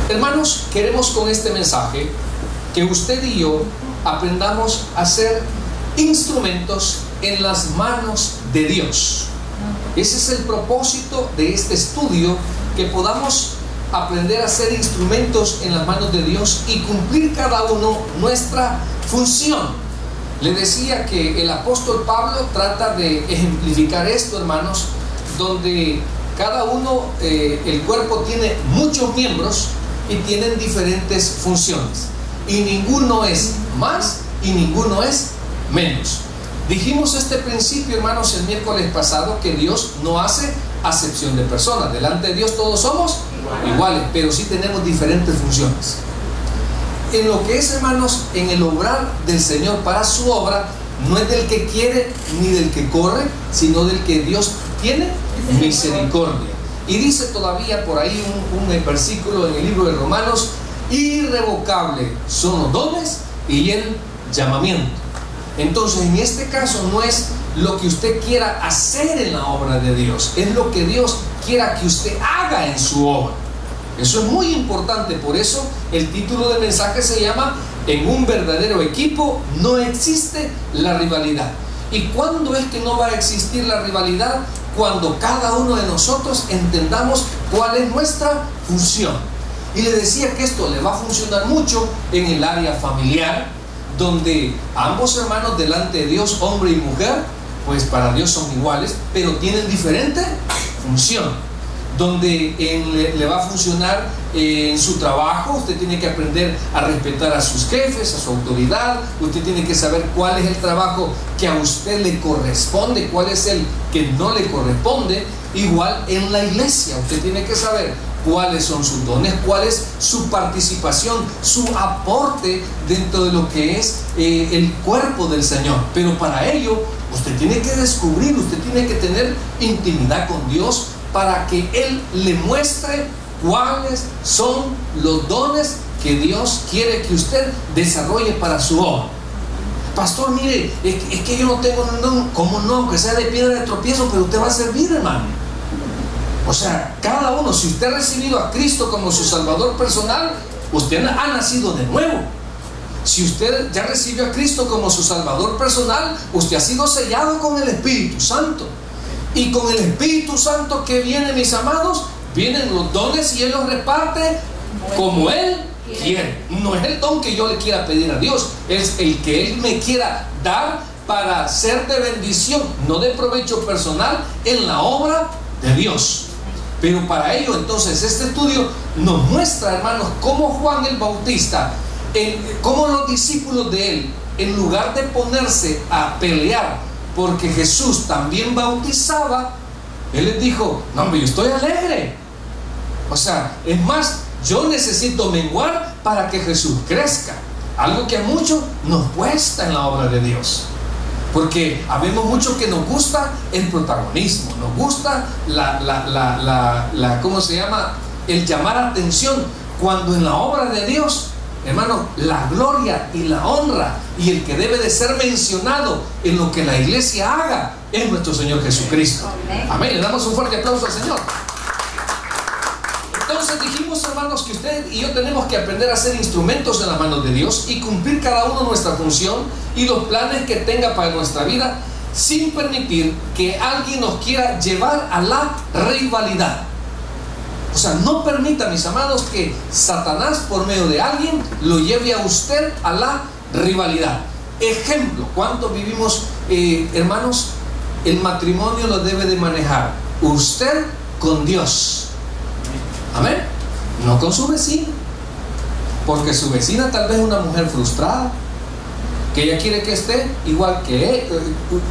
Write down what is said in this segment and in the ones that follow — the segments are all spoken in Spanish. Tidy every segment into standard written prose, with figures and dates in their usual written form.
Hermanos, queremos con este mensaje que usted y yo aprendamos a ser instrumentos en las manos de Dios. Ese es el propósito de este estudio, que podamos aprender a ser instrumentos en las manos de Dios y cumplir cada uno nuestra función. Le decía que el apóstol Pablo trata de ejemplificar esto, hermanos, donde cada uno, el cuerpo tiene muchos miembros y tienen diferentes funciones, y ninguno es más y ninguno es menos. Dijimos este principio, hermanos, el miércoles pasado, que Dios no hace acepción de personas. Delante de Dios todos somos iguales, pero sí tenemos diferentes funciones. En lo que es, hermanos, en el obrar del Señor para su obra, no es del que quiere ni del que corre, sino del que Dios tiene misericordia. Y dice todavía por ahí un versículo en el libro de Romanos: irrevocable son los dones y el llamamiento. Entonces, en este caso no es lo que usted quiera hacer en la obra de Dios, es lo que Dios quiera que usted haga en su obra. Eso es muy importante. Por eso el título del mensaje se llama: en un verdadero equipo no existe la rivalidad. ¿Y cuándo es que no va a existir la rivalidad? Cuando cada uno de nosotros entendamos cuál es nuestra función. Y le decía que esto le va a funcionar mucho en el área familiar, donde ambos hermanos delante de Dios, hombre y mujer, pues para Dios son iguales, pero tienen diferente función. Donde le va a funcionar en su trabajo, usted tiene que aprender a respetar a sus jefes, a su autoridad. Usted tiene que saber cuál es el trabajo que a usted le corresponde, cuál es el que no le corresponde. Igual en la iglesia, usted tiene que saber cuáles son sus dones, cuál es su participación, su aporte dentro de lo que es el cuerpo del Señor. Pero para ello usted tiene que descubrir, usted tiene que tener intimidad con Dios, para que Él le muestre cuáles son los dones que Dios quiere que usted desarrolle para su obra. Pastor, mire, es que yo no tengo un don. ¿Cómo no? Aunque sea de piedra de tropiezo, pero usted va a servir, hermano. O sea, cada uno, si usted ha recibido a Cristo como su Salvador personal, usted ha nacido de nuevo. Si usted ya recibió a Cristo como su Salvador personal, usted ha sido sellado con el Espíritu Santo. Y con el Espíritu Santo que viene, mis amados, vienen los dones y Él los reparte como Él quiere. No es el don que yo le quiera pedir a Dios, es el que Él me quiera dar para ser de bendición, no de provecho personal, en la obra de Dios. Pero para ello, entonces, este estudio nos muestra, hermanos, cómo Juan el Bautista, cómo los discípulos de él, en lugar de ponerse a pelear porque Jesús también bautizaba, Él les dijo: no, hombre, yo estoy alegre. O sea, es más, yo necesito menguar para que Jesús crezca. Algo que a muchos nos cuesta en la obra de Dios, porque habemos mucho que nos gusta el protagonismo, nos gusta ¿cómo se llama? El llamar atención, cuando en la obra de Dios, hermano, la gloria y la honra y el que debe de ser mencionado en lo que la iglesia haga es nuestro Señor Jesucristo. Amén. Le damos un fuerte aplauso al Señor. Entonces dijimos, hermanos, que usted y yo tenemos que aprender a ser instrumentos en las manos de Dios y cumplir cada uno nuestra función y los planes que tenga para nuestra vida, sin permitir que alguien nos quiera llevar a la rivalidad. O sea, no permita, mis amados, que Satanás, por medio de alguien, lo lleve a usted a la rivalidad. Ejemplo, ¿cuántos vivimos, hermanos? El matrimonio lo debe de manejar usted con Dios. Amén. No con su vecina, porque su vecina tal vez es una mujer frustrada, que ella quiere que esté igual que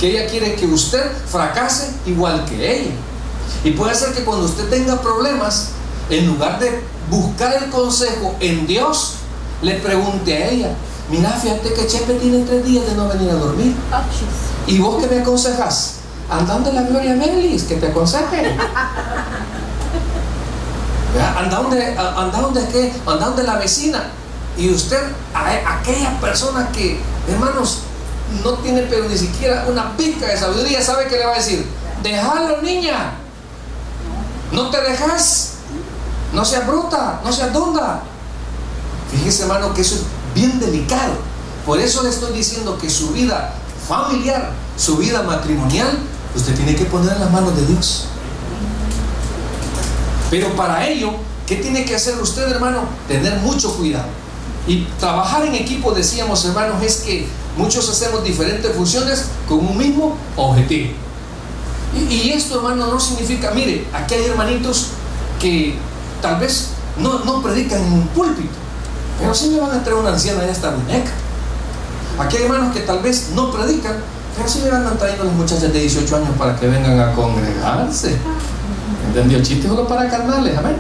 ella quiere que usted fracase igual que ella. Y puede ser que cuando usted tenga problemas, en lugar de buscar el consejo en Dios, le pregunte a ella: mira, fíjate que Chepe tiene 3 días de no venir a dormir. ¿Y vos qué me aconsejas? Anda donde la Gloria Melis, que te aconseje. Anda donde la vecina. Y usted, a aquella persona que, hermanos, no tiene pero ni siquiera una pizca de sabiduría, ¿sabe qué le va a decir? Déjalo, niña. No te dejas. no seas bruta, no seas donda. Fíjese, hermano, que eso es bien delicado. Por eso le estoy diciendo que su vida familiar, su vida matrimonial, usted tiene que poner en las manos de Dios. Pero para ello, ¿qué tiene que hacer usted, hermano? Tener mucho cuidado. Y trabajar en equipo, decíamos, hermanos, es que muchos hacemos diferentes funciones con un mismo objetivo. Y esto, hermano, no significa, mire, aquí hay hermanitos que tal vez no predican en un púlpito, pero sí me van a traer una anciana de esta muñeca. Aquí hay hermanos que tal vez no predican, pero sí me van a traer a las muchachas de 18 años para que vengan a congregarse. ¿Entendió? El chiste solo para carnales, amén.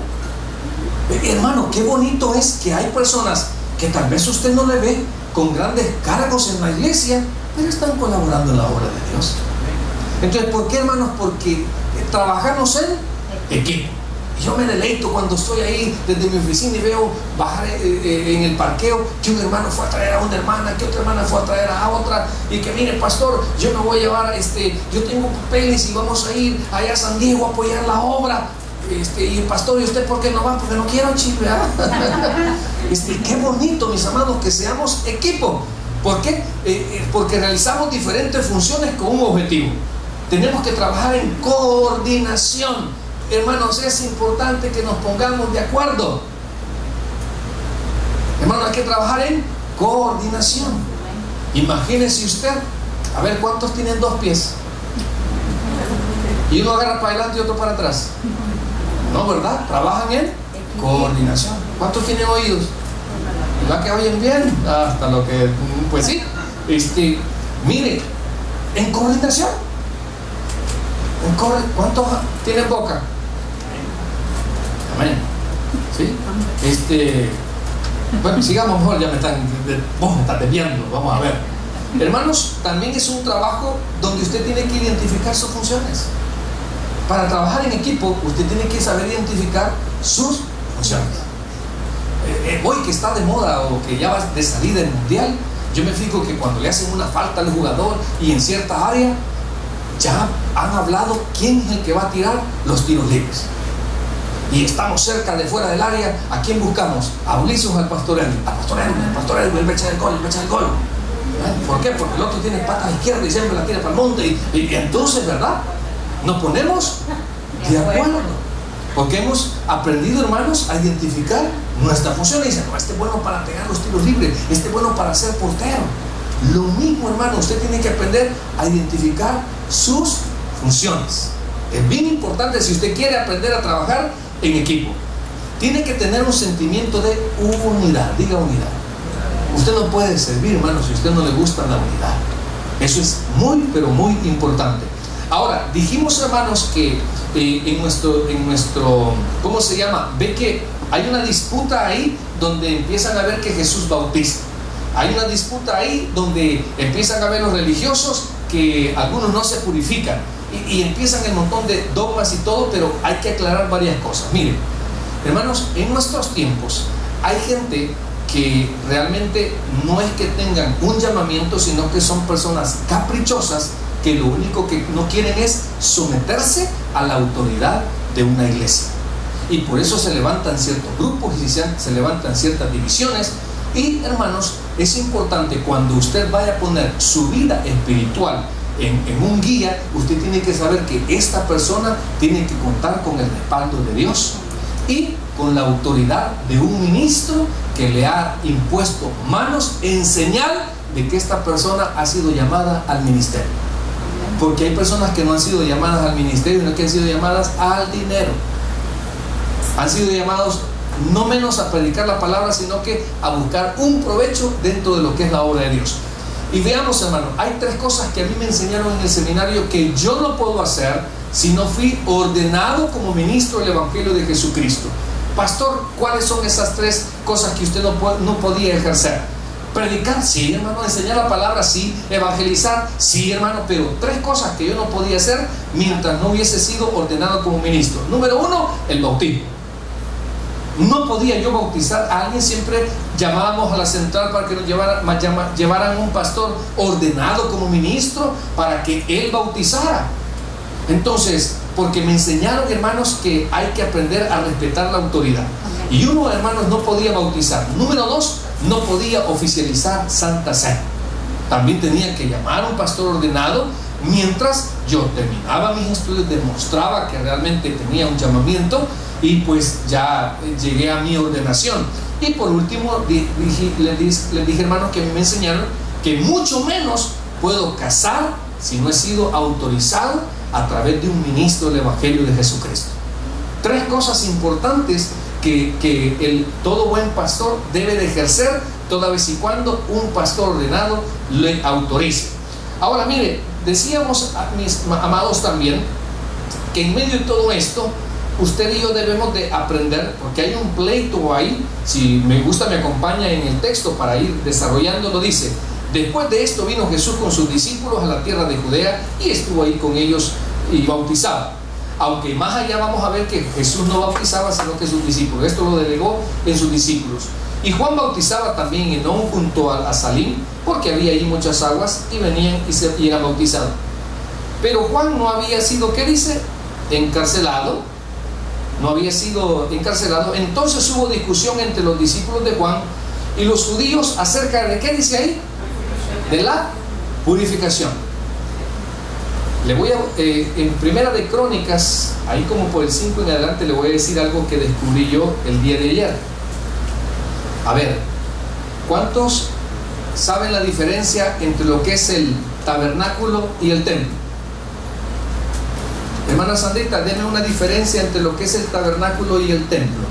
Hermano, qué bonito es que hay personas que tal vez usted no le ve con grandes cargos en la iglesia, pero están colaborando en la obra de Dios. Entonces, ¿por qué, hermanos? Porque trabajamos en equipo. Yo me deleito cuando estoy ahí desde mi oficina y veo bajar en el parqueo que un hermano fue a traer a una hermana, que otra hermana fue a traer a otra, y que mire, pastor, yo me voy a llevar, yo tengo papeles y vamos a ir allá a San Diego a apoyar la obra. Y el pastor, ¿y usted por qué no va? Porque no quiero, chivear. Qué bonito, mis amados, que seamos equipo. ¿Por qué? Porque realizamos diferentes funciones con un objetivo. Tenemos que trabajar en coordinación. Hermanos, es importante que nos pongamos de acuerdo. Hermanos, hay que trabajar en coordinación. Imagínese usted, a ver, ¿cuántos tienen dos pies? Y uno agarra para adelante y otro para atrás. No, ¿verdad? Trabajan en coordinación. ¿Cuántos tienen oídos? ¿Verdad que oyen bien? Hasta lo que, pues sí. Mire, en coordinación. ¿Cuántos tienen boca? Amén. ¿Sí? Bueno, sigamos mejor, vos me estás desviando, vamos a ver. Hermanos, también es un trabajo donde usted tiene que identificar sus funciones. Para trabajar en equipo, usted tiene que saber identificar sus funciones. Hoy que está de moda o que ya va de salida el mundial, yo me fijo que cuando le hacen una falta al jugador y en cierta área, ya han hablado quién es el que va a tirar los tiros libres. Y estamos cerca de fuera del área, ¿a quién buscamos? A Ulises o al pastor Edwin. Al pastor Edwin, él va a echar el gol, ¿Por qué? Porque el otro tiene patas izquierdas y siempre la tira para el monte. Y entonces, ¿verdad? Nos ponemos de acuerdo. Porque hemos aprendido, hermanos, a identificar nuestra función. Y dicen, no, este es bueno para pegar los tiros libres, este es bueno para ser portero. Lo mismo, hermano, usted tiene que aprender a identificar sus funciones. Es bien importante si usted quiere aprender a trabajar en equipo. Tiene que tener un sentimiento de unidad. Diga unidad. Usted no puede servir, hermano, si a usted no le gusta la unidad. Eso es muy, pero muy importante. Ahora, dijimos, hermanos, que en nuestro, ¿cómo se llama? Ve que hay una disputa ahí donde empiezan a ver que Jesús bautiza. Hay una disputa ahí donde empiezan a ver los religiosos que algunos no se purifican y empiezan el montón de dogmas y todo, pero hay que aclarar varias cosas. Miren, hermanos, en nuestros tiempos hay gente que realmente no es que tengan un llamamiento, sino que son personas caprichosas que lo único que no quieren es someterse a la autoridad de una iglesia. Y por eso se levantan ciertos grupos y se levantan ciertas divisiones. Y, hermanos, es importante cuando usted vaya a poner su vida espiritual en un guía, usted tiene que saber que esta persona tiene que contar con el respaldo de Dios y con la autoridad de un ministro que le ha impuesto manos en señal de que esta persona ha sido llamada al ministerio. Porque hay personas que no han sido llamadas al ministerio, sino que han sido llamadas al dinero. Han sido llamados no menos a predicar la palabra, sino que a buscar un provecho dentro de lo que es la obra de Dios. Y veamos, hermano, hay tres cosas que a mí me enseñaron en el seminario que yo no puedo hacer si no fui ordenado como ministro del Evangelio de Jesucristo. Pastor, ¿cuáles son esas tres cosas que usted no podía ejercer? Predicar, sí, hermano. Enseñar la palabra, sí. Evangelizar, sí, hermano. Pero tres cosas que yo no podía hacer mientras no hubiese sido ordenado como ministro. Número uno, el bautismo. No podía yo bautizar a alguien. Siempre llamábamos a la central para que nos llevaran un pastor ordenado como ministro para que él bautizara. Entonces, porque me enseñaron, hermanos, que hay que aprender a respetar la autoridad. Y uno, hermanos, no podía bautizar. Número 2, no podía oficializar Santa Cena. También tenía que llamar a un pastor ordenado. Mientras yo terminaba mis estudios, demostraba que realmente tenía un llamamiento y pues ya llegué a mi ordenación. Y por último, les dije, hermanos, que me enseñaron que mucho menos puedo casar si no he sido autorizado a través de un ministro del Evangelio de Jesucristo. 3 cosas importantes que todo buen pastor debe de ejercer toda vez y cuando un pastor ordenado le autorice. Ahora mire, decíamos, mis amados, también que en medio de todo esto usted y yo debemos de aprender, porque hay un pleito ahí. Si me gusta, me acompaña en el texto para ir desarrollándolo. Dice: después de esto vino Jesús con sus discípulos a la tierra de Judea y estuvo ahí con ellos y bautizaba. Aunque más allá vamos a ver que Jesús no bautizaba sino que sus discípulos. Esto lo delegó en sus discípulos. Y Juan bautizaba también en Enón junto a Salim, porque había ahí muchas aguas, y venían y eran bautizados. Pero Juan no había sido, ¿qué dice? Encarcelado. No había sido encarcelado. Entonces hubo discusión entre los discípulos de Juan y los judíos acerca de, ¿qué dice ahí? De la purificación. Le voy a, en Primera de Crónicas, ahí como por el 5 en adelante, le voy a decir algo que descubrí yo el día de ayer. A ver, ¿cuántos saben la diferencia entre lo que es el tabernáculo y el templo? Hermana Sandrita, deme una diferencia entre lo que es el tabernáculo y el templo.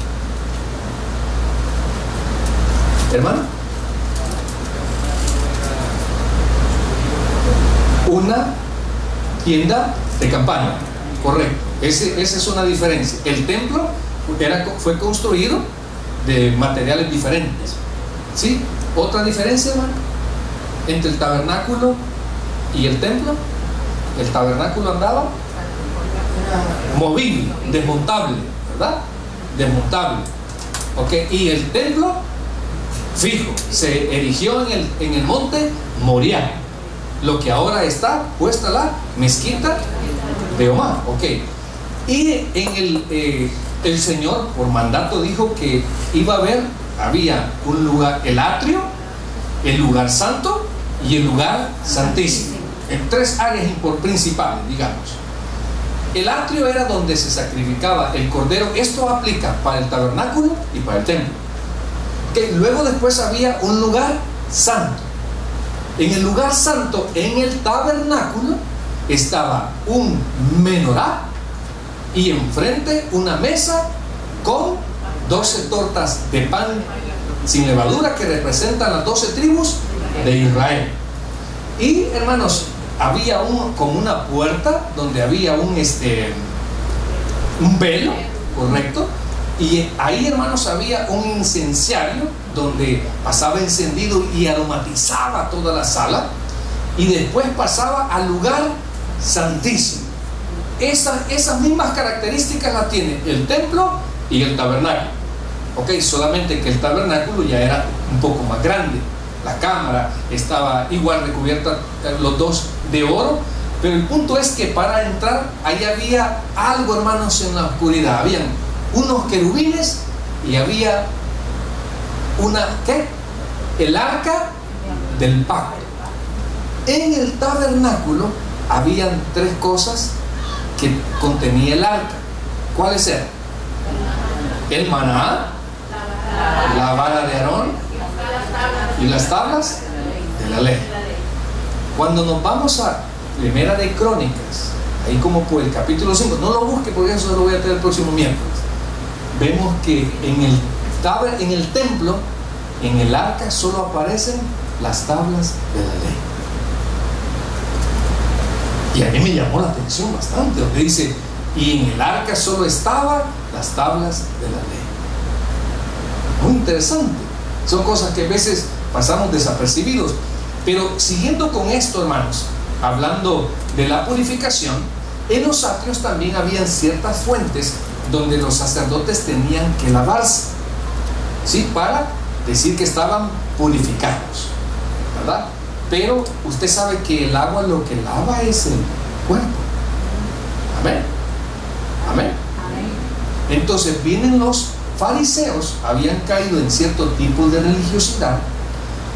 Hermana. Una tienda de campaña, correcto. Esa es una diferencia. El templo fue construido de materiales diferentes. ¿Sí? Otra diferencia, hermano, entre el tabernáculo y el templo. El tabernáculo andaba movible, desmontable, ¿verdad? Desmontable. ¿Ok? Y el templo fijo, se erigió en el monte Moriah, lo que ahora está puesta la mezquita de Omar. ¿Ok? Y en el Señor por mandato dijo que iba a haber, había un lugar, el atrio, el lugar santo y el lugar santísimo, en 3 áreas principales, digamos. El atrio era donde se sacrificaba el cordero. Esto aplica para el tabernáculo y para el templo. Que luego después había un lugar santo. En el lugar santo, en el tabernáculo, estaba un menorá y enfrente una mesa con 12 tortas de pan sin levadura que representan las 12 tribus de Israel. Y, hermanos, había como una puerta donde había un velo, correcto, y ahí, hermanos, había un incenciario donde pasaba encendido y aromatizaba toda la sala, y después pasaba al lugar santísimo. Esas mismas características las tiene el templo y el tabernáculo. Ok, solamente que el tabernáculo ya era un poco más grande. La cámara estaba igual recubierta, los dos de oro. Pero el punto es que para entrar, ahí había algo, hermanos, en la oscuridad. Habían unos querubines y había el arca del pacto. En el tabernáculo habían 3 cosas que contenía el arca. ¿Cuáles eran? El maná, la vara de Aarón y las tablas de la ley. Cuando nos vamos a Primera de Crónicas, ahí como por el capítulo 5, no lo busque porque eso lo voy a traer el próximo miércoles, vemos que en el templo, en el arca, solo aparecen las tablas de la ley. Y a mí me llamó la atención bastante, donde dice, y en el arca solo estaban las tablas de la ley. Muy interesante. Son cosas que a veces pasamos desapercibidos. Pero siguiendo con esto, hermanos, hablando de la purificación, en los atrios también habían ciertas fuentes donde los sacerdotes tenían que lavarse, ¿sí? Para decir que estaban purificados, ¿verdad? Pero usted sabe que el agua lo que lava es el cuerpo. Entonces vienen los fariseos, habían caído en cierto tipo de religiosidad,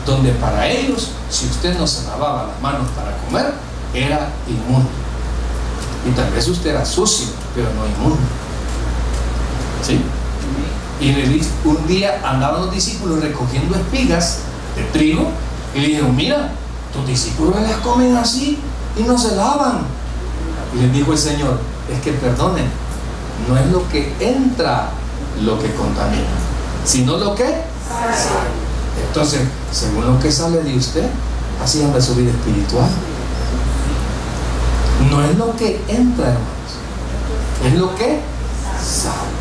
donde para ellos, si usted no se lavaba las manos para comer, era inmundo. Y tal vez usted era sucio, pero no inmundo. ¿Sí? Y un día andaban los discípulos recogiendo espigas de trigo y le dijeron: mira, tus discípulos las comen así y no se lavan. Y les dijo el Señor: es que perdonen, no es lo que entra lo que contamina, sino lo que sale. Entonces, según lo que sale de usted, así anda su vida espiritual. No es lo que entra, hermanos, es lo que sale.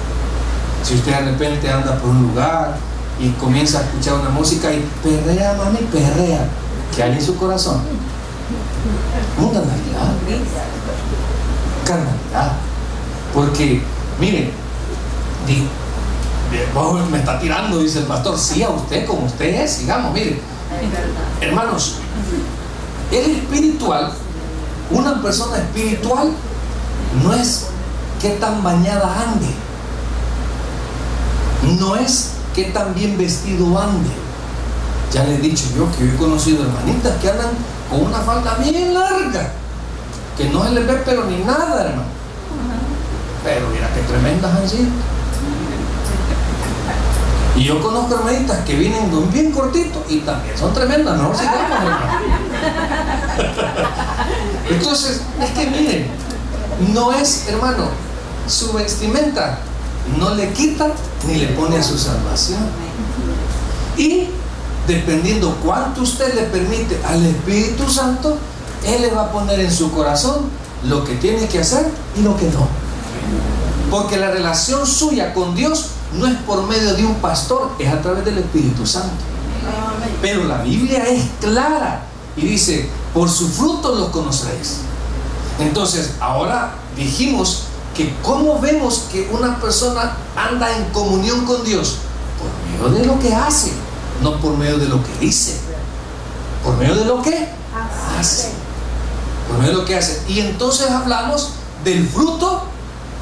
Si usted de repente anda por un lugar y comienza a escuchar una música y perrea, mami, perrea, ¿qué hay en su corazón? Mundanalidad, carnalidad. Porque, miren, me está tirando, dice el pastor. Sí, a usted, como usted es, digamos, miren, hermanos, el espiritual, una persona espiritual, no es que tan bañada ande, no es que tan bien vestido ande. Ya le he dicho yo que yo he conocido hermanitas que andan con una falda bien larga, que no se les ve pero ni nada, hermano. Pero mira qué tremendas han sido. Y yo conozco hermanitas que vienen bien cortitos y también son tremendas, mejor sigamos, hermano. Entonces, es que miren, no es, hermano, su vestimenta no le quita ni le pone a su salvación. Y dependiendo cuánto usted le permite al Espíritu Santo, Él le va a poner en su corazón lo que tiene que hacer y lo que no. Porque la relación suya con Dios no es por medio de un pastor, es a través del Espíritu Santo. Pero la Biblia es clara y dice: por su fruto los conoceréis. Entonces, ahora dijimos que cómo vemos que una persona anda en comunión con Dios: por medio de lo que hace, no por medio de lo que dice, por medio de lo que hace, por medio de lo que hace. Y entonces hablamos del fruto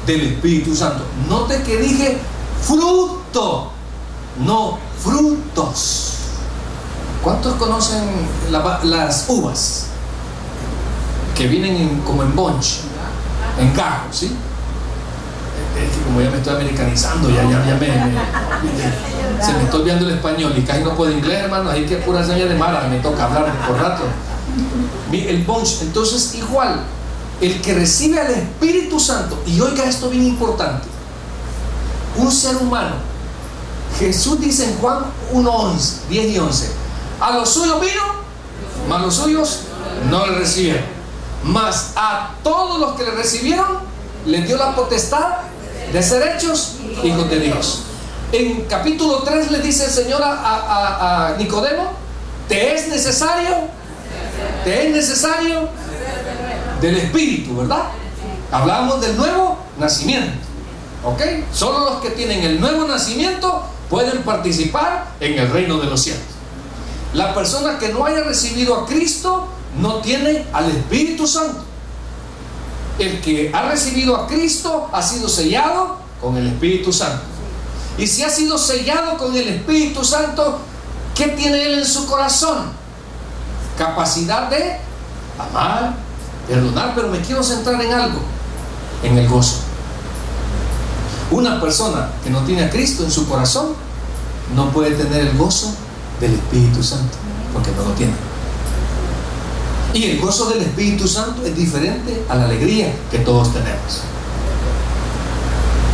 del Espíritu Santo. Note que dije fruto, no frutos. ¿Cuántos conocen las uvas que vienen como en bunch, en gajos, sí? Es que como ya me estoy americanizando, se me está olvidando el español y casi no puedo inglés, hermano. Ahí que pura señal de mala, me toca hablar por rato. El bunch. Entonces, igual, el que recibe al Espíritu Santo, y oiga esto bien importante, un ser humano, Jesús dice en Juan 1:11, 10 y 11: a los suyos vino, mas los suyos no le recibieron, mas a todos los que le recibieron les dio la potestad de ser hechos hijos de Dios. En capítulo 3 le dice el Señor a Nicodemo: te es necesario del Espíritu, ¿verdad? Hablamos del nuevo nacimiento, ¿ok? Solo los que tienen el nuevo nacimiento pueden participar en el reino de los cielos. La persona que no haya recibido a Cristo no tiene al Espíritu Santo. El que ha recibido a Cristo ha sido sellado con el Espíritu Santo. Y si ha sido sellado con el Espíritu Santo, ¿qué tiene él en su corazón? Capacidad de amar, perdonar. Pero me quiero centrar en algo, en el gozo. Una persona que no tiene a Cristo en su corazón no puede tener el gozo del Espíritu Santo, porque no lo tiene. Y el gozo del Espíritu Santo es diferente a la alegría que todos tenemos.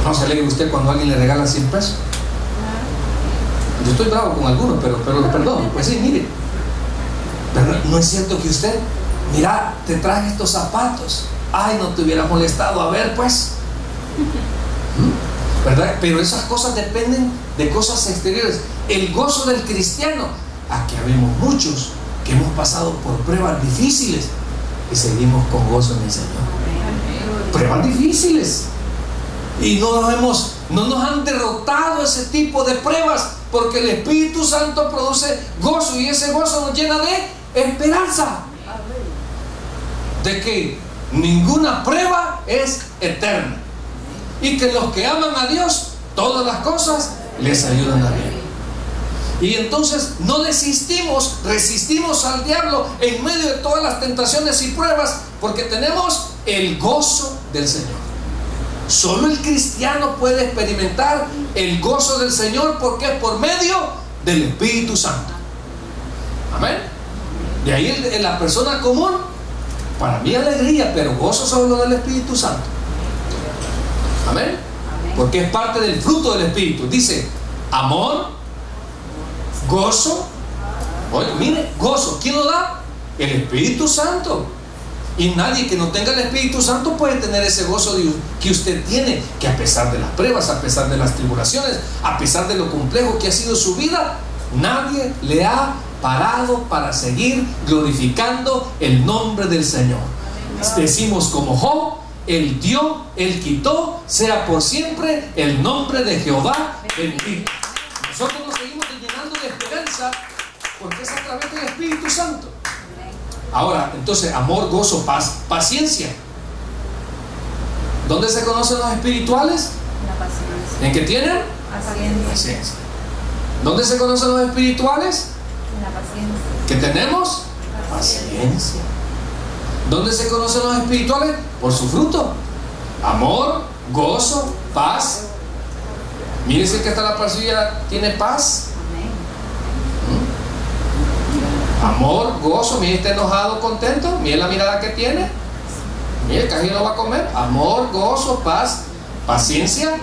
¿No se alegra usted cuando a alguien le regala 100 pesos? Yo estoy bravo con algunos, pero los perdono. Pues sí, mire, pero no es cierto que usted: mira, te traje estos zapatos, ay, no te hubiera molestado, a ver pues, ¿verdad? Pero esas cosas dependen de cosas exteriores. El gozo del cristiano, aquí habemos muchos que hemos pasado por pruebas difíciles y seguimos con gozo en el Señor. Pruebas difíciles, y no nos han derrotado ese tipo de pruebas, porque el Espíritu Santo produce gozo, y ese gozo nos llena de esperanza de que ninguna prueba es eterna. y que los que aman a Dios, todas las cosas les ayudan a bien. Y entonces no resistimos al diablo en medio de todas las tentaciones y pruebas, porque tenemos el gozo del Señor. Solo el cristiano puede experimentar el gozo del Señor, porque es por medio del Espíritu Santo. Amén. De ahí en la persona común, para mí alegría, pero gozo solo del Espíritu Santo. Amén. Porque es parte del fruto del Espíritu. Dice amor, gozo. Oye, mire, gozo, ¿quién lo da? El Espíritu Santo. Y nadie que no tenga el Espíritu Santo puede tener ese gozo que usted tiene, que a pesar de las pruebas, a pesar de las tribulaciones, a pesar de lo complejo que ha sido su vida, nadie le ha parado para seguir glorificando el nombre del Señor. Decimos como Job: Él dio, Él quitó, sea por siempre el nombre de Jehová bendito. Nosotros nos seguimos llenando de esperanza porque es a través del Espíritu Santo. Ahora, entonces, amor, gozo, paz, paciencia. ¿Dónde se conocen los espirituales? La paciencia. ¿En qué tienen? Paciencia. ¿Dónde se conocen los espirituales? La paciencia. ¿Qué tenemos? Paciencia. ¿Dónde se conocen los espirituales? Por su fruto. Amor, gozo, paz. Mire si el que está en la pasilla tiene paz. Amor, gozo. Mire, está enojado, contento. Mire la mirada que tiene. Mire, casi no va a comer. Amor, gozo, paz, paciencia,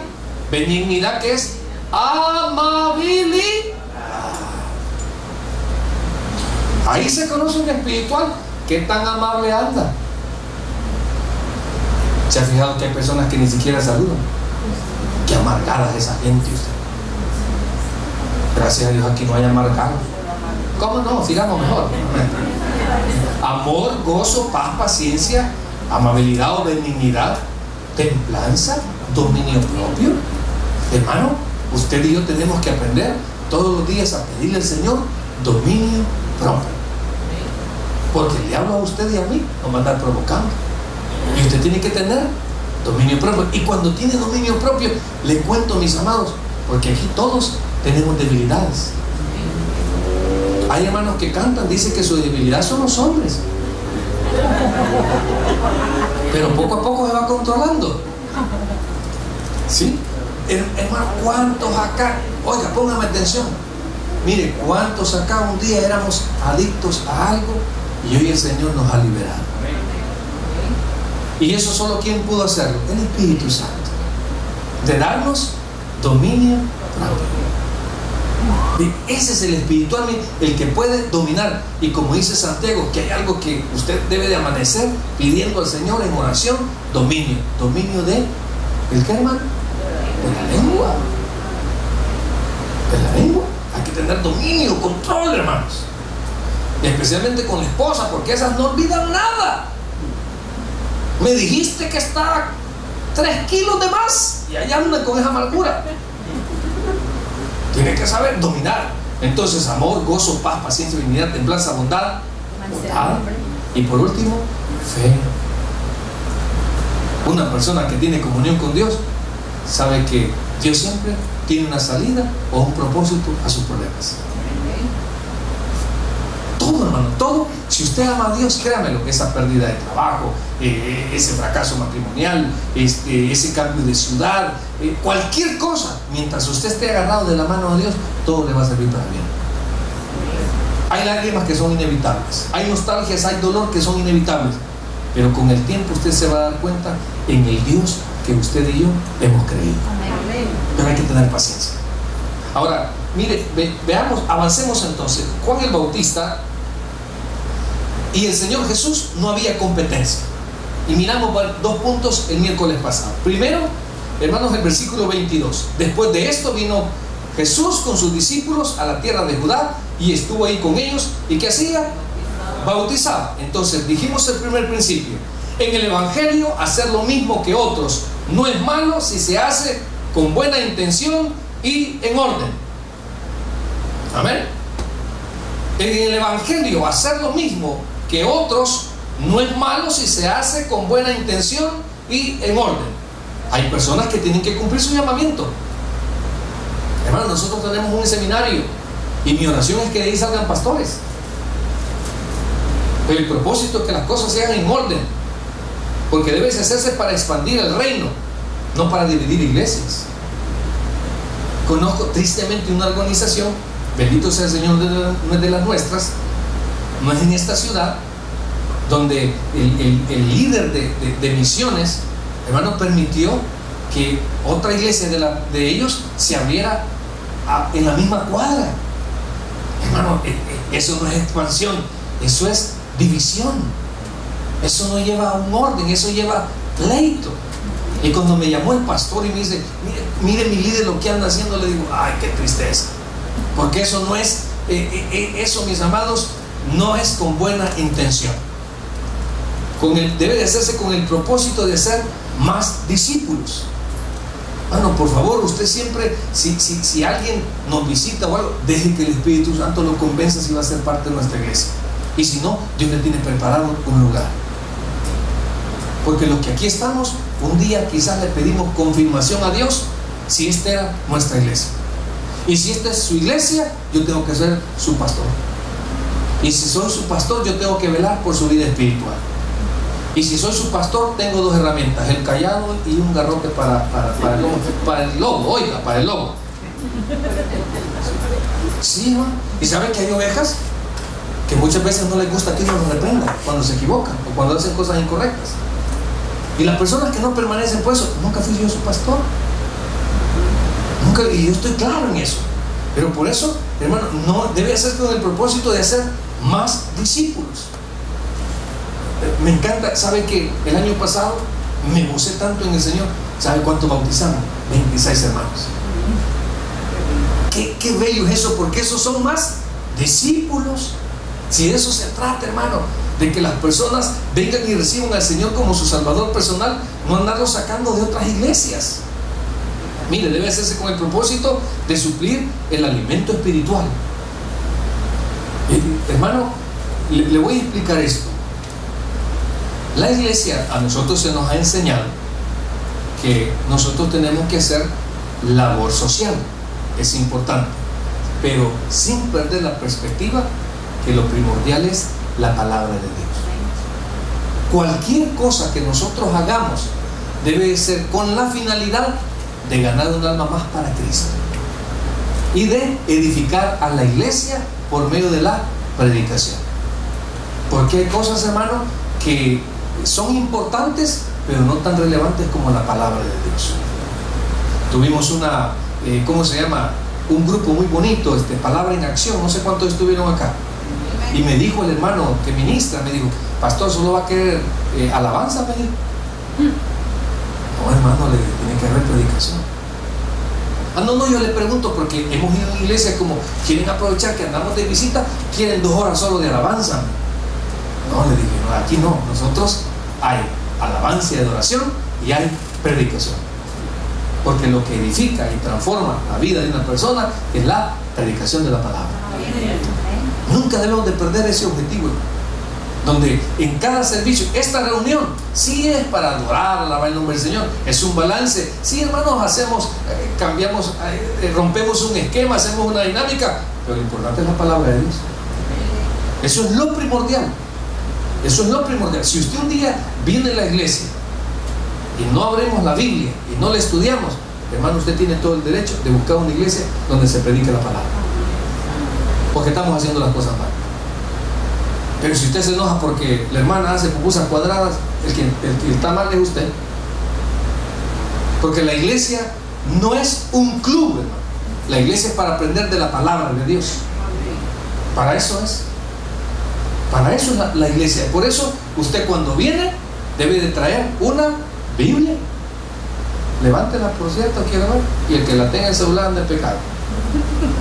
benignidad, que es amabilidad. Ahí se conoce un espiritual. ¿Qué tan amable anda? ¿Se ha fijado que hay personas que ni siquiera saludan? Qué amargada es esa gente usted. Gracias a Dios aquí no hay amargados. ¿Cómo no? Sigamos mejor. Amor, gozo, paz, paciencia, amabilidad o benignidad, templanza, dominio propio. Hermano, usted y yo tenemos que aprender todos los días a pedirle al Señor dominio propio. Porque el diablo a usted y a mí nos va a andar provocando. Y usted tiene que tener dominio propio. Y cuando tiene dominio propio, le cuento, mis amados, porque aquí todos tenemos debilidades. Hay hermanos que cantan, dicen que su debilidad son los hombres. Pero poco a poco se va controlando. ¿Sí? Hermano, ¿cuántos acá? Oiga, póngame atención. Mire, ¿cuántos acá un día éramos adictos a algo y hoy el Señor nos ha liberado? Y eso solo ¿quién pudo hacerlo? El Espíritu Santo. De darnos dominio propio. Ese es el espiritual, el que puede dominar. Y como dice Santiago, que hay algo que usted debe de amanecer pidiendo al Señor en oración: dominio. ¿Dominio de el qué, hermano? De la lengua. De la lengua. Hay que tener dominio, control, hermanos. Y especialmente con la esposa, porque esas no olvidan nada. Me dijiste que está 3 kilos de más y allá andan con esa amargura. Tiene que saber dominar. Entonces, amor, gozo, paz, paciencia, benignidad, templanza, bondad, y por último, fe. Una persona que tiene comunión con Dios sabe que Dios siempre tiene una salida o un propósito a sus problemas. Todo, hermano, todo. Si usted ama a Dios, créamelo, que esa pérdida de trabajo, ese fracaso matrimonial, ese cambio de ciudad, cualquier cosa, mientras usted esté agarrado de la mano de Dios, todo le va a servir para bien. Hay lágrimas que son inevitables, hay nostalgias, hay dolor que son inevitables, pero con el tiempo usted se va a dar cuenta en el Dios que usted y yo hemos creído. Pero hay que tener paciencia. Ahora, mire, veamos, avancemos entonces. Juan el Bautista y el Señor Jesús no había competencia. Y miramos 2 puntos el miércoles pasado. Primero, hermanos, el versículo 22. Después de esto vino Jesús con sus discípulos a la tierra de Judá y estuvo ahí con ellos. ¿Y qué hacía? Bautizaba. Entonces dijimos el primer principio: en el Evangelio, hacer lo mismo que otros no es malo si se hace con buena intención y en orden. Amén. En el Evangelio, hacer lo mismo que otros no es malo si se hace con buena intención y en orden. Hay personas que tienen que cumplir su llamamiento. Hermano, nosotros tenemos un seminario y mi oración es que de ahí salgan pastores. Pero el propósito es que las cosas se hagan en orden, porque debe hacerse para expandir el reino, no para dividir iglesias. Conozco tristemente una organización, bendito sea el Señor, no es de las nuestras, no es en esta ciudad, donde el líder de misiones, hermano, permitió que otra iglesia de ellos se abriera en la misma cuadra. Hermano, eso no es expansión, eso es división. Eso no lleva a un orden, eso lleva pleito. Y cuando me llamó el pastor y me dice, mire mi líder lo que anda haciendo, le digo, ay, qué tristeza. Porque eso no es, eso, mis amados, no es con buena intención. Debe de hacerse con el propósito de ser más discípulos. Bueno, por favor, usted siempre, si alguien nos visita o algo, deje que el Espíritu Santo lo convenza si va a ser parte de nuestra iglesia. Y si no, Dios le tiene preparado un lugar. Porque los que aquí estamos, un día quizás le pedimos confirmación a Dios si esta era nuestra iglesia. Y si esta es su iglesia, yo tengo que ser su pastor. Y si soy su pastor, yo tengo que velar por su vida espiritual. Y si soy su pastor, tengo dos herramientas: el cayado y un garrote para el lobo. Oiga, para el lobo. Sí, ¿no? ¿Y saben que hay ovejas que muchas veces no les gusta que uno los reprenda cuando se equivocan o cuando hacen cosas incorrectas? Y las personas que no permanecen por eso, nunca fui yo su pastor. Nunca, y yo estoy claro en eso. Pero por eso, hermano, no debe hacer con el propósito de hacer más discípulos. Me encanta, ¿sabe que el año pasado me gocé tanto en el Señor? ¿Sabe cuánto bautizamos? 26 hermanos. Qué bello es eso, porque esos son más discípulos. Si de eso se trata, hermano, de que las personas vengan y reciban al Señor como su Salvador personal, no andarlo sacando de otras iglesias. Mire, debe hacerse con el propósito de suplir el alimento espiritual. Hermano, le voy a explicar esto. La iglesia a nosotros se nos ha enseñado que nosotros tenemos que hacer labor social. Es importante, pero sin perder la perspectiva que lo primordial es la palabra de Dios. Cualquier cosa que nosotros hagamos debe ser con la finalidad de ganar un alma más para Cristo y de edificar a la iglesia por medio de la predicación. Porque hay cosas, hermano, que son importantes pero no tan relevantes como la palabra de Dios. Tuvimos una, ¿cómo se llama? Un grupo muy bonito, Palabra en Acción, no sé cuántos estuvieron acá. Y me dijo el hermano que ministra, me dijo, pastor, ¿solo va a querer alabanza? Me dijo. No, hermano, le tiene que haber predicación. No, yo le pregunto porque hemos ido a una iglesia como quieren aprovechar que andamos de visita, quieren 2 horas solo de alabanza. No, le dije, no, aquí no, nosotros hay alabanza y adoración y hay predicación. Porque lo que edifica y transforma la vida de una persona es la predicación de la palabra. Nunca debemos de perder ese objetivo, donde en cada servicio, esta reunión sí es para adorar, alabar el nombre del Señor, es un balance. Sí, hermanos, hacemos, cambiamos, rompemos un esquema, hacemos una dinámica, pero lo importante es la palabra de Dios. Eso es lo primordial. Eso es lo primordial. Si usted un día viene a la iglesia y no abrimos la Biblia y no la estudiamos, hermano, usted tiene todo el derecho de buscar una iglesia donde se predique la palabra, porque estamos haciendo las cosas mal. Pero si usted se enoja porque la hermana hace pupusas cuadradas, el que está mal es usted. Porque la iglesia no es un club, hermano. La iglesia es para aprender de la palabra de Dios. Para eso es. Para eso es la iglesia. Por eso usted cuando viene debe de traer una Biblia. Levántela, por cierto, quiero ver. Y el que la tenga en el celular anda en pecado.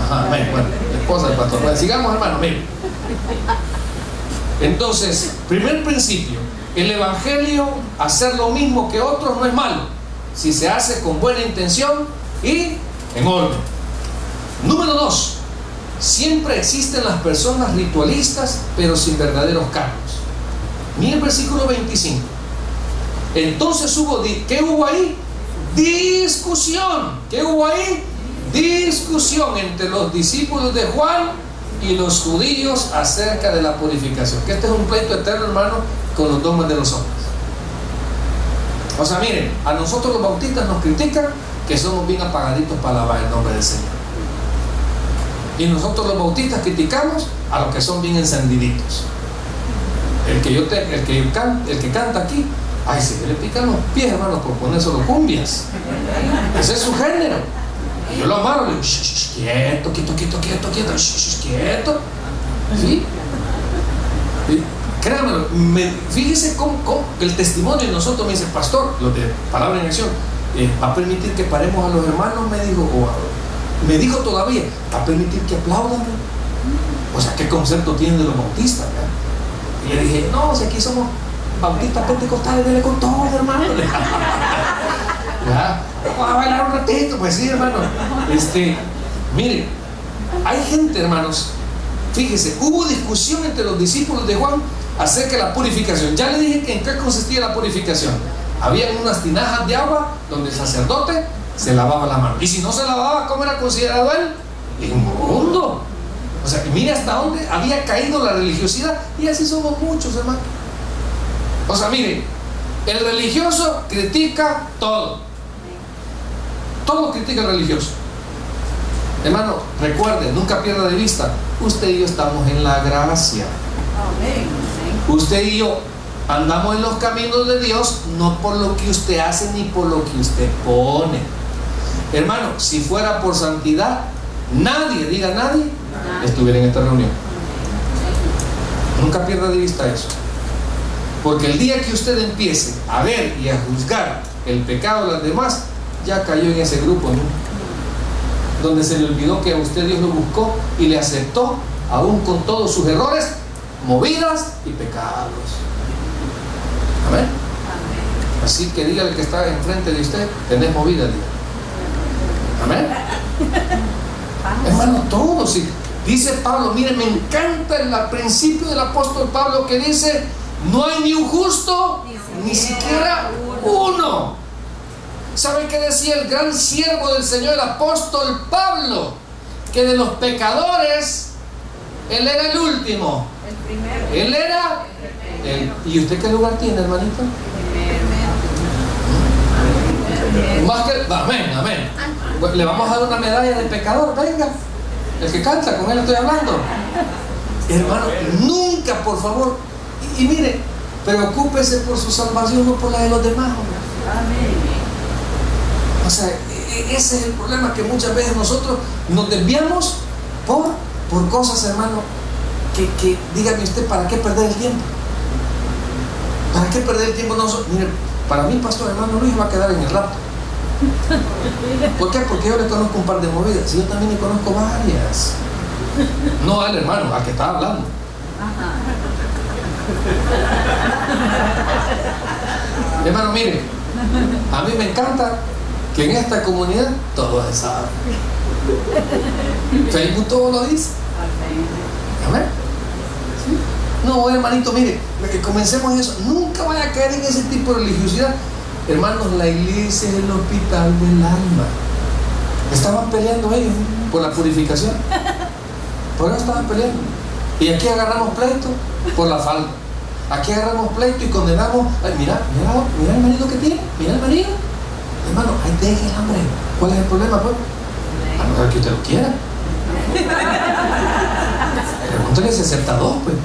Ajá, bueno, la esposa del pastor. Bueno, sigamos, hermano, mire. Entonces, primer principio: el evangelio, hacer lo mismo que otros no es malo, si se hace con buena intención y en orden. Número 2: siempre existen las personas ritualistas pero sin verdaderos cambios. Mira el versículo 25. Entonces hubo, ¿qué hubo ahí? discusión. ¿Qué hubo ahí? Discusión entre los discípulos de Juan y los judíos acerca de la purificación. Que este es un pleito eterno, hermano, con los dogmas de los hombres. O sea, miren, a nosotros los bautistas nos critican que somos bien apagaditos para alabar el nombre del Señor. Y nosotros los bautistas criticamos a los que son bien encendiditos. El que canta aquí, ay, se le pican los pies, hermano, por poner solo cumbias. Ese es su género. Y yo lo amaro, le digo, quieto, quieto. ¿Sí? Créanmelo, fíjese cómo el testimonio de nosotros, me dice, pastor, los de Palabra en Acción, va a permitir que paremos a los hermanos, me dijo todavía, va a permitir que aplaudan. O sea, ¿qué concepto tienen de los bautistas? ¿Verdad? Y le dije, no, si aquí somos bautistas pentecostales, dele con todo, hermano. ¿Ya? Vamos a bailar un ratito, pues sí, hermano. Miren, hay gente, hermanos, fíjese, hubo discusión entre los discípulos de Juan acerca de la purificación. Ya le dije que en qué consistía la purificación. Habían unas tinajas de agua donde el sacerdote se lavaba la mano. Y si no se lavaba, ¿cómo era considerado él? Inmundo. O sea, mire hasta dónde había caído la religiosidad. Y así somos muchos, hermano. O sea, mire, el religioso critica todo. Todo critica el religioso. Hermano, recuerde, nunca pierda de vista, usted y yo estamos en la gracia. Usted y yo andamos en los caminos de Dios, no por lo que usted hace ni por lo que usted pone. Hermano, si fuera por santidad, nadie, diga nadie, estuviera en esta reunión. Nunca pierda de vista eso. Porque el día que usted empiece a ver y a juzgar el pecado de los demás, ya cayó en ese grupo, ¿no? Donde se le olvidó que a usted Dios lo buscó y le aceptó, aún con todos sus errores, movidas y pecados. Amén. Así que dígale que está enfrente de usted, tenés movida, diga. Amén. Hermano, todo, sí. Dice Pablo, mire, me encanta el principio del apóstol Pablo que dice, no hay ni un justo, ni siquiera uno. ¿Sabe qué decía el gran siervo del Señor, el apóstol Pablo? Que de los pecadores, él era el último. El primero. Él era el... ¿Y usted qué lugar tiene, hermanito? Más que... Amén, amén. Le vamos a dar una medalla de pecador, venga. El que canta, con él estoy hablando. Hermano, nunca, por favor. Y mire, preocúpese por su salvación, no por la de los demás. Amén. O sea, ese es el problema, que muchas veces nosotros nos desviamos por cosas, hermano, que dígame usted, ¿para qué perder el tiempo? ¿Para qué perder el tiempo? No, mire, para mí, pastor, hermano Luis va a quedar en el rapto. ¿Por qué? Porque yo le conozco un par de movidas, y yo también le conozco varias. No al hermano, al que está hablando. Hermano, mire, a mí me encanta que en esta comunidad todo se sabe. Facebook todo lo dice. Amén. ¿Sí? No, hermanito, mire, comencemos eso. Nunca vaya a caer en ese tipo de religiosidad. Hermanos, la iglesia es el hospital del alma. Estaban peleando ellos por la purificación. Por eso estaban peleando. Y aquí agarramos pleito por la falta. Aquí agarramos pleito y condenamos. Ay, mira el marido que tiene. Mira el marido. Hermano, ahí deje el hambre. ¿Cuál es el problema, pues? A no ser que usted lo quiera. Pregúntale si acepta dos, pues.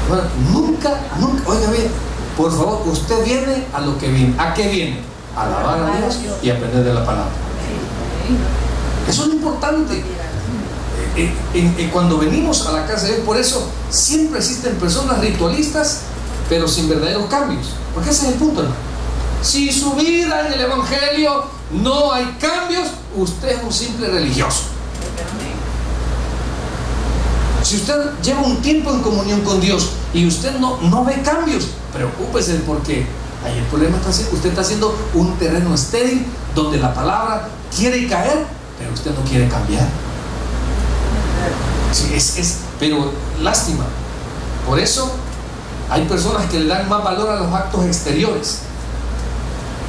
Bueno, nunca, oiga bien, por favor, usted viene a lo que viene. ¿A qué viene? A alabar a Dios y aprender de la palabra. Eso es lo importante. Cuando venimos a la casa de Dios, por eso siempre existen personas ritualistas, pero sin verdaderos cambios. Porque ese es el punto, hermano. Si su vida en el Evangelio no hay cambios, usted es un simple religioso. Si usted lleva un tiempo en comunión con Dios y usted no ve cambios, preocúpese, porque ahí el problema está así. Usted está haciendo un terreno estéril donde la palabra quiere caer, pero usted no quiere cambiar. Sí, pero lástima. Por eso hay personas que le dan más valor a los actos exteriores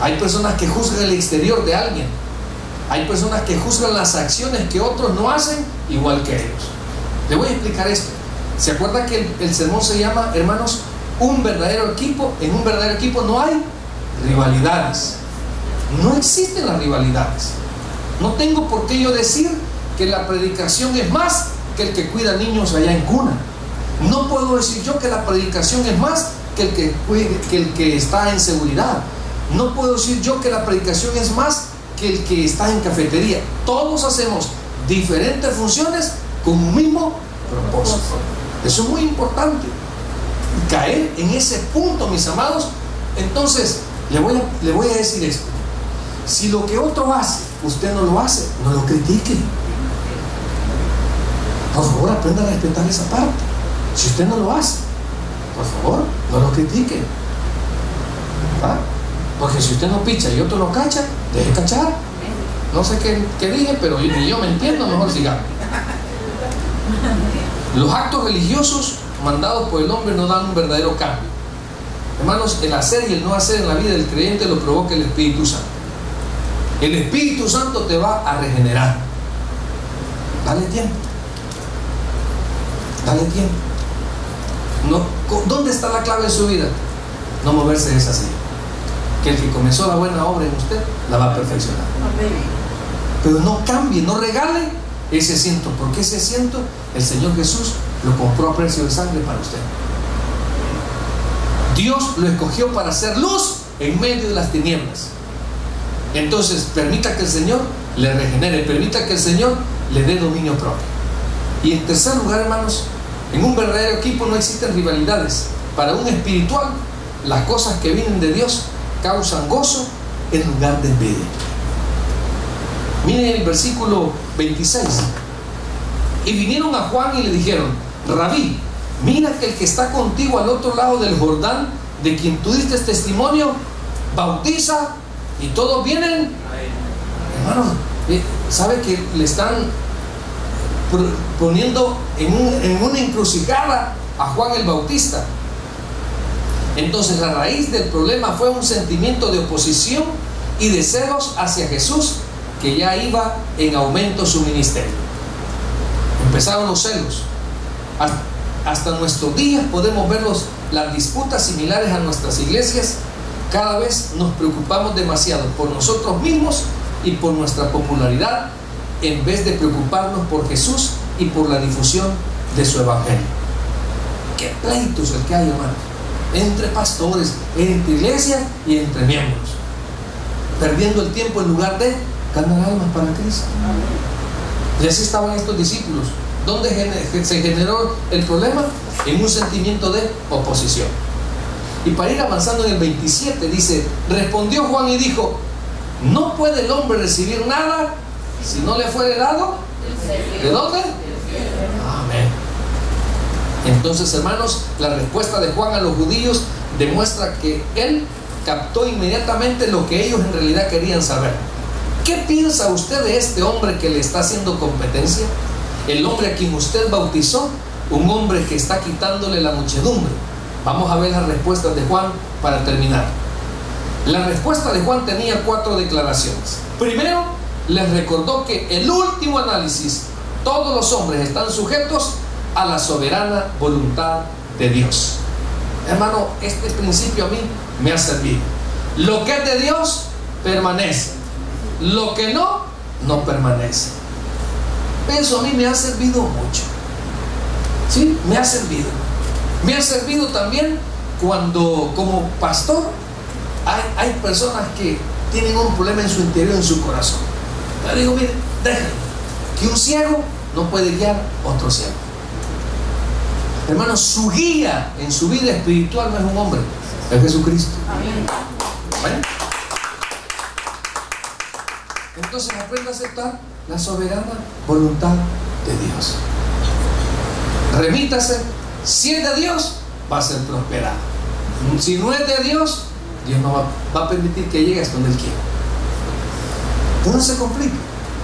Hay personas que juzgan el exterior de alguien. Hay personas que juzgan las acciones que otros no hacen igual que ellos. Le voy a explicar esto. ¿Se acuerda que el sermón se llama, hermanos, un verdadero equipo? En un verdadero equipo no hay rivalidades. No existen las rivalidades. No tengo por qué yo decir que la predicación es más que el que cuida niños allá en cuna. No puedo decir yo que la predicación es más que el que está en seguridad. No puedo decir yo que la predicación es más que el que está en cafetería. Todos hacemos diferentes funciones con un mismo propósito. Eso es muy importante. Caer en ese punto, mis amados. Entonces, le voy a decir esto. Si lo que otro hace, usted no lo hace, no lo critique. Por favor, aprenda a respetar esa parte. Si usted no lo hace, por favor, no lo critique. ¿Ah? Porque si usted no picha y otro no cacha, deje cachar. No sé qué dije, pero ni yo me entiendo, mejor sigamos. Los actos religiosos mandados por el hombre no dan un verdadero cambio. Hermanos, el hacer y el no hacer en la vida del creyente lo provoca el Espíritu Santo. El Espíritu Santo te va a regenerar. Dale tiempo. Dale tiempo. No, ¿dónde está la clave de su vida? No moverse de esa silla. Que el que comenzó la buena obra en usted la va a perfeccionar. Pero no cambie, no regale ese asiento, porque ese asiento el Señor Jesús lo compró a precio de sangre para usted. Dios lo escogió para hacer luz en medio de las tinieblas. Entonces permita que el Señor le regenere, permita que el Señor le dé dominio propio. Y en tercer lugar, hermanos, en un verdadero equipo no existen rivalidades. Para un espiritual, las cosas que vienen de Dios causan gozo en lugar de envidia. Miren el versículo 26. Y vinieron a Juan y le dijeron: Rabí, mira que el que está contigo al otro lado del Jordán, de quien tú diste testimonio, bautiza, y todos vienen. Hermanos, ¿sabe que le están poniendo en una encrucijada a Juan el Bautista? Entonces la raíz del problema fue un sentimiento de oposición y de celos hacia Jesús, que ya iba en aumento su ministerio. Empezaron los celos. Hasta nuestros días podemos ver las disputas similares a nuestras iglesias. Cada vez nos preocupamos demasiado por nosotros mismos y por nuestra popularidad, en vez de preocuparnos por Jesús y por la difusión de su evangelio. Qué pleitos el que hay, hermano, entre pastores, entre iglesias y entre miembros, perdiendo el tiempo en lugar de ganar almas para Cristo. Y así estaban estos discípulos. ¿Dónde se generó el problema? En un sentimiento de oposición. Y para ir avanzando en el 27 dice: respondió Juan y dijo: no puede el hombre recibir nada si no le fuere dado. ¿De dónde? Amén. Entonces, hermanos, la respuesta de Juan a los judíos demuestra que él captó inmediatamente lo que ellos en realidad querían saber. ¿Qué piensa usted de este hombre que le está haciendo competencia? El hombre a quien usted bautizó, un hombre que está quitándole la muchedumbre. Vamos a ver las respuestas de Juan para terminar. La respuesta de Juan tenía 4 declaraciones. Primero, les recordó que el último análisis, todos los hombres están sujetos a la soberana voluntad de Dios. Hermano, este principio a mí me ha servido. Lo que es de Dios permanece, lo que no, no permanece. Eso a mí me ha servido mucho. ¿Sí? Me ha servido. Me ha servido también cuando, como pastor, hay personas que tienen un problema en su interior, en su corazón. Yo digo: mire, déjenlo, que un ciego no puede guiar a otro ciego. Hermano, su guía en su vida espiritual no es un hombre, es Jesucristo. ¿Vale? Entonces aprenda a aceptar la soberana voluntad de Dios. Remítase. Si es de Dios, va a ser prosperado. Si no es de Dios, Dios no va a permitir que llegue hasta donde Él quiera. Entonces no se complique.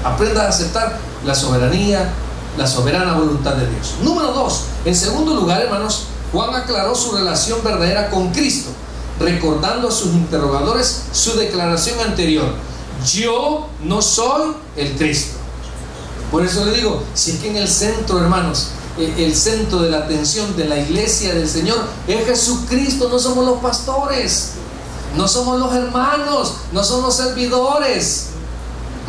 Aprenda a aceptar la soberanía, la soberana voluntad de Dios. Número 2. En segundo lugar, hermanos, Juan aclaró su relación verdadera con Cristo. recordando a sus interrogadores su declaración anterior: yo no soy el Cristo. Por eso le digo, si es que en el centro, hermanos, el centro de la atención de la iglesia del Señor es Jesucristo, no somos los pastores, no somos los hermanos, no son los servidores,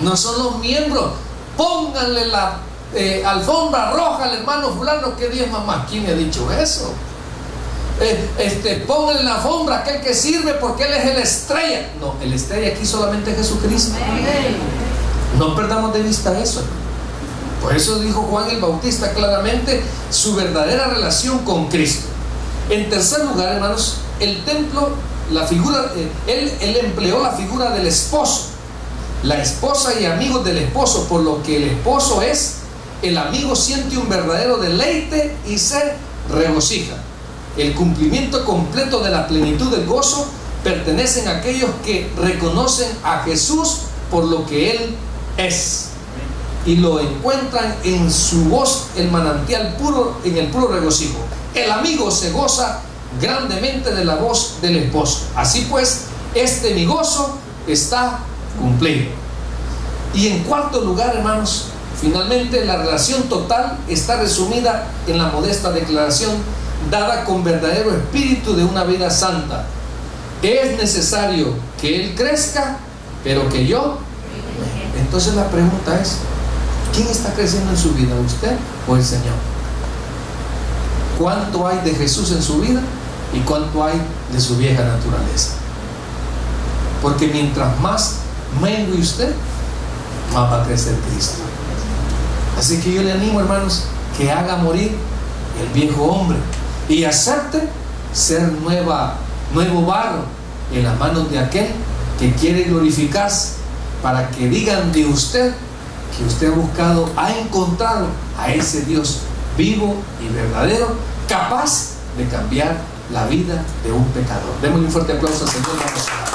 no son los miembros. Pónganle la alfombra roja al hermano fulano que diezma más. ¿Quién ha dicho eso? Pónganle la alfombra a aquel que sirve porque él es el estrella. No, el estrella aquí solamente es Jesucristo. No perdamos de vista eso. Por eso dijo Juan el Bautista claramente su verdadera relación con Cristo. En tercer lugar, hermanos, el templo, la figura, él empleó la figura del esposo, la esposa y amigos del esposo, por lo que el esposo es, el amigo siente un verdadero deleite y se regocija. El cumplimiento completo de la plenitud del gozo pertenecen a aquellos que reconocen a Jesús por lo que Él es y lo encuentran en su voz el manantial puro, en el puro regocijo. El amigo se goza grandemente de la voz del esposo. Así pues, mi gozo está cumplido. Y en cuarto lugar, hermanos, finalmente la relación total está resumida en la modesta declaración dada con verdadero espíritu de una vida santa: es necesario que Él crezca, pero que yo. Entonces la pregunta es: ¿quién está creciendo en su vida, usted o el Señor? ¿Cuánto hay de Jesús en su vida y cuánto hay de su vieja naturaleza? Porque mientras más mengue usted, más va a crecer Cristo. Así que yo le animo, hermanos, que haga morir el viejo hombre y acepte ser nuevo barro en las manos de aquel que quiere glorificarse, para que digan de usted que usted ha encontrado a ese Dios vivo y verdadero, capaz de cambiar la vida de un pecador. Démosle un fuerte aplauso al Señor. Vamos a orar.